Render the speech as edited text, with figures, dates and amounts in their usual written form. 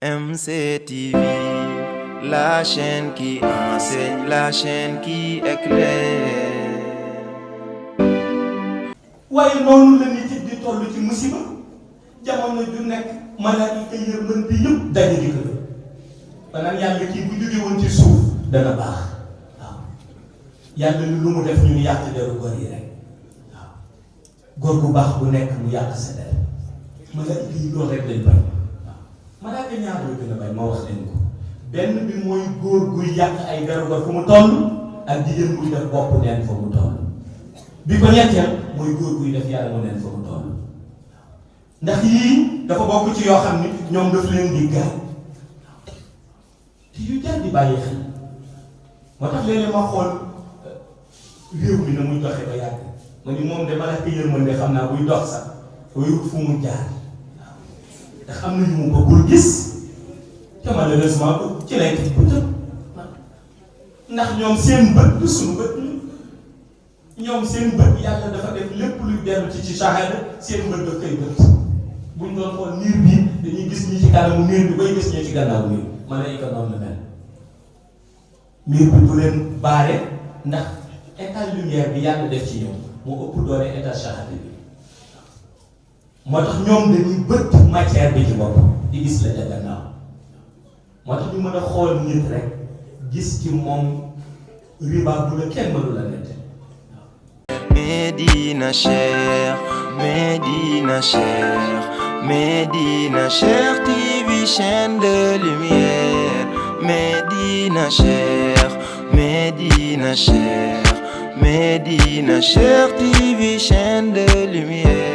MCTV, la chaîne qui enseigne, la chaîne qui éclaire. waaye noonu la nit di toll ci musiba jamono ju nekk malaaka yërmande yëpp daje di ko ba naan yàlla kii bu jóge woon ci suuf dana baax waaw yàlla lu mu def ñu yàq deru góor yi rek waaw góor bu baax bu nekk mu yàq sa der malaaka yi loolu rek lañ bañ waaw malaaka ñaar la gën a bañ ma wax leen ko benn bi mooy góor guy yàq ay deru góor fu mu toll ak jigéen buy def bopp neen fa mu toll bi ko ñetteel mooy góor guy def yàlla mu neen fa mu toll ndax yii dafa bokk ci yoo xam ni ñoom daf leen di gaañ te yu jar di bàyyi xel moo tax léeg-léeg ma xool réew mi na muy doxee ba yàgg ma ni moom de malaaka yërmande xam naa buy dox sax koy wut fu mu jaar waaw te xam na ñu mu bëggul gis te malheureusement ci lay teg bëtam ndax ñoom seen bët du suñu bët ñoom seen bët yàlla dafa def lépp luy dellu ci shahada seen bët daf koy bët buñ doon xool niir bii dañuy gis ñi ci kanamu niir bi bay gis ñi ci gannaaw niir malaayika noonu la mel niir bi du leen baare ndax état lumière bi yàlla def ci ñoom moo ëpp doole état shahada bi moo tax ñoom dañuy bët matière bi ci bopp di gis la ca gannaaw moo tax ñu mën a xool nit rek gis ci moom riba bu la kenn mënu la nette Médina Cheikh, Médina Cheikh, Médina Cheikh TV, chaîne de lumière. Médina Cheikh, Médina Cheikh, Médina Cheikh TV, chaîne de lumière.